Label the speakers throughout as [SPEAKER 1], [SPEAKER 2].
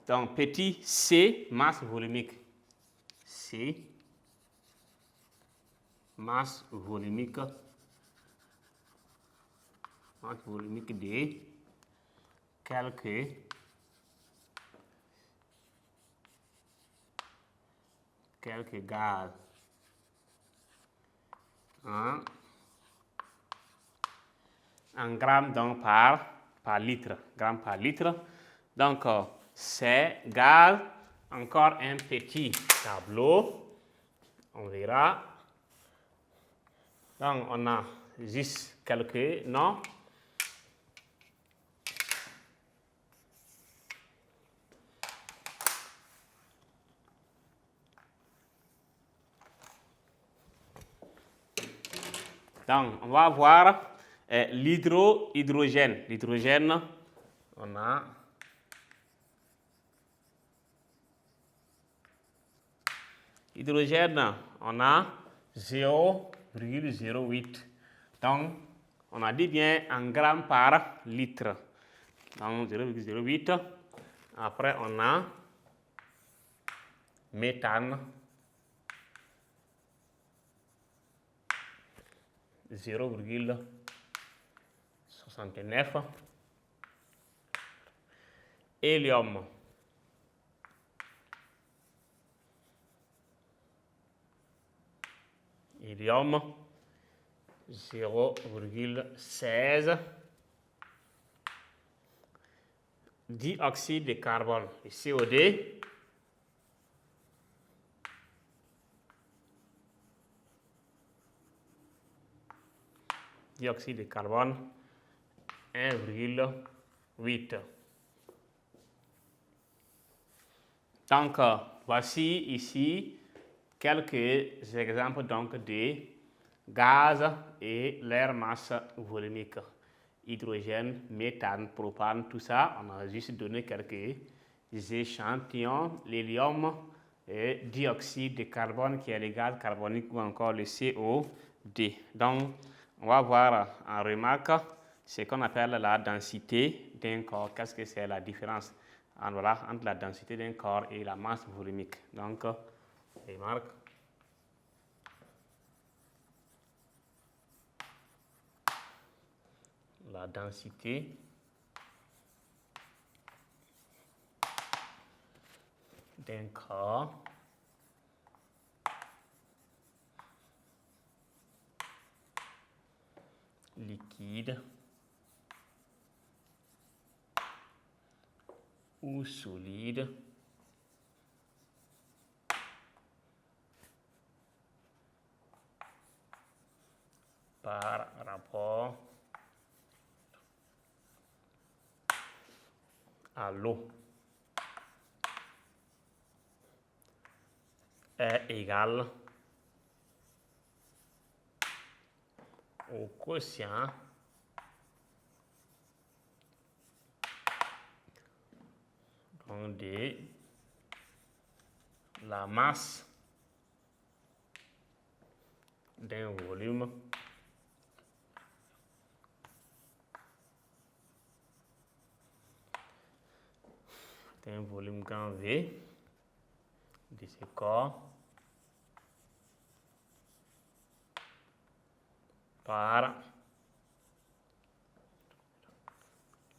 [SPEAKER 1] Donc, petit C, masse volumique. C, masse volumique. Masse volumique de quelques gaz en grammes donc par litre. Grammes par litre. Donc, c'est gaz. Encore un petit tableau. On verra. Donc, on a juste quelques noms. Donc, on va voir l'hydrogène. L'hydrogène, on a hydrogène, on a 0,08. Donc, on a dit bien en grammes par litre. Donc, 0,08. Après, on a méthane. 0,69. Hélium. Hélium, 0,16. Dioxyde de carbone, le CO2. Dioxyde de carbone, 1,8. Donc, voici ici quelques exemples donc, de gaz et leur masse volumique. Hydrogène, méthane, propane, tout ça, on a juste donné quelques échantillons. L'hélium et dioxyde de carbone qui est le gaz carbonique ou encore le CO2. Donc, on va voir en remarque ce qu'on appelle la densité d'un corps. Qu'est-ce que c'est la différence entre la densité d'un corps et la masse volumique? Donc, remarque. La densité d'un corps liquide ou solide par rapport à l'eau est égal au quotient de la masse d'un volume grand V de ce corps par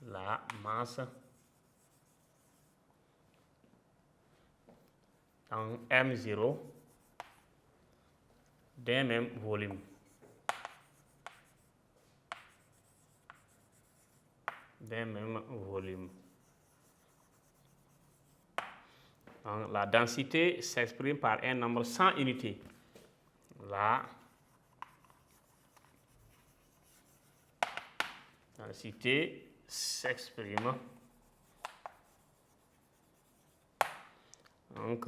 [SPEAKER 1] la masse en M0 d'un même volume. Donc, la densité s'exprime par un nombre sans unité. La densité s'exprime donc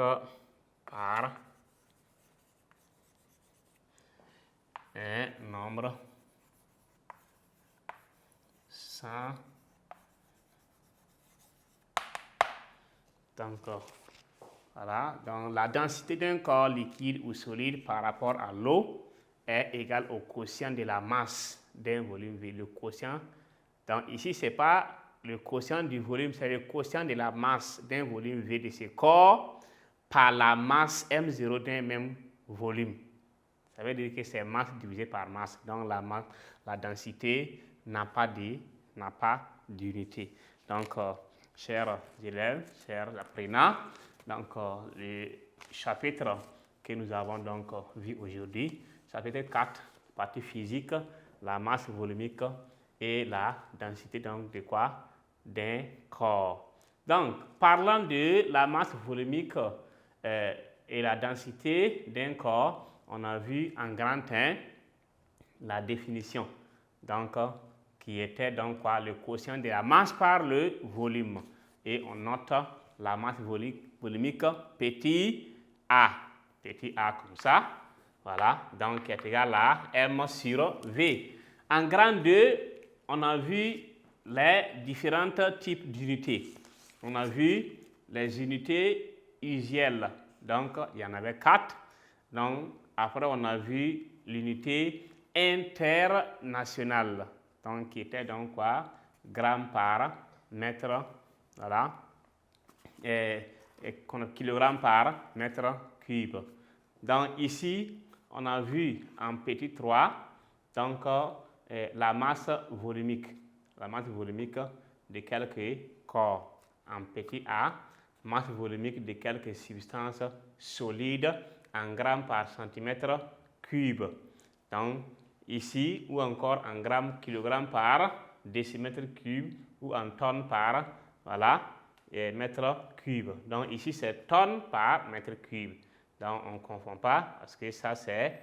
[SPEAKER 1] par un nombre sans. Donc, voilà. Donc, la densité d'un corps liquide ou solide par rapport à l'eau est égale au quotient de la masse d'un volume V. Le quotient, donc ici, ce n'est pas le quotient du volume, c'est le quotient de la masse d'un volume V de ce corps par la masse M0 d'un même volume. Ça veut dire que c'est masse divisé par masse. Donc la densité n'a pas d'unité. Donc, chers élèves, chers apprenants, donc le chapitre que nous avons donc vu aujourd'hui, chapitre 4, partie physique, la masse volumique et la densité donc de quoi? D'un corps. Donc, parlant de la masse volumique et la densité d'un corps, on a vu en grand 1 la définition, donc qui était donc quoi? Le quotient de la masse par le volume. Et on note la masse volumique petit a comme ça, voilà, donc qui est égal à M sur V. En grand 2, on a vu les différents types d'unités. On a vu les unités usuelles, donc il y en avait 4. Donc après on a vu l'unité internationale, donc qui était donc quoi? Gramme par mètre, voilà, et kilogramme par mètre cube. Donc ici, on a vu en petit 3, donc la masse volumique de quelques corps. En petit a, masse volumique de quelques substances solides en grammes par centimètre cube. Donc ici, ou encore en grammes kilogramme par décimètre cube, ou en tonnes par, voilà, mètre cube. Donc ici, c'est tonnes par mètre cube. Donc on ne confond pas parce que ça c'est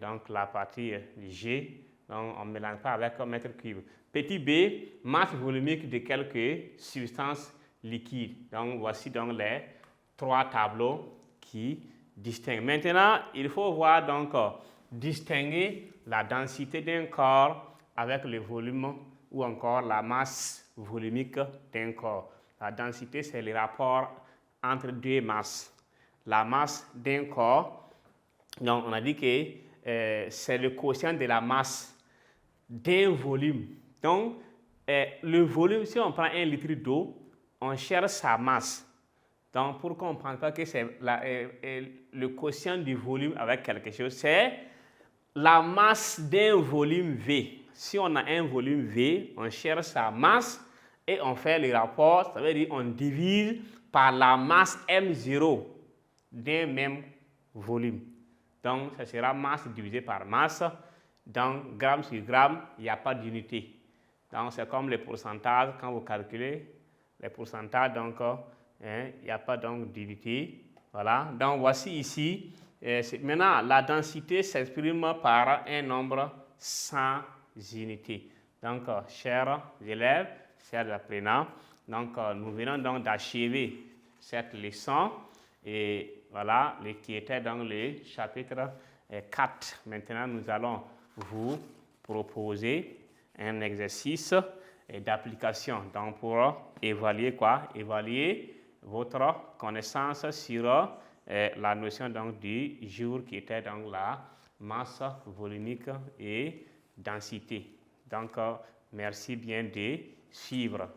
[SPEAKER 1] donc la partie G, donc on ne mélange pas avec mètre cube. Petit b, masse volumique de quelques substances liquides. Donc voici donc les 3 tableaux qui distinguent. Maintenant, il faut voir donc distinguer la densité d'un corps avec le volume ou encore la masse volumique d'un corps. La densité, c'est le rapport entre 2 masses. La masse d'un corps, donc on a dit que c'est le quotient de la masse d'un volume. Donc, le volume, si on prend 1 litre d'eau, on cherche sa masse. Donc, pour qu'on ne pense pas que c'est le quotient du volume avec quelque chose, c'est la masse d'un volume V. Si on a un volume V, on cherche sa masse et on fait le rapport, ça veut dire on divise par la masse M0 d'un même volume. Donc, ça sera masse divisé par masse. Donc, gramme sur gramme, il n'y a pas d'unité. Donc, c'est comme les pourcentages, quand vous calculez les pourcentages, donc, il n'y a pas donc d'unité. Voilà. Donc, voici ici. Maintenant, la densité s'exprime par un nombre sans unité. Donc, chers élèves, chers apprenants, donc, nous venons donc d'achever cette leçon. Et voilà, qui était dans le chapitre 4. Maintenant, nous allons vous proposer un exercice d'application. Donc, pour évaluer quoi? Évaluer votre connaissance sur la notion donc, du jour qui était dans la masse volumique et densité. Donc, merci bien de suivre.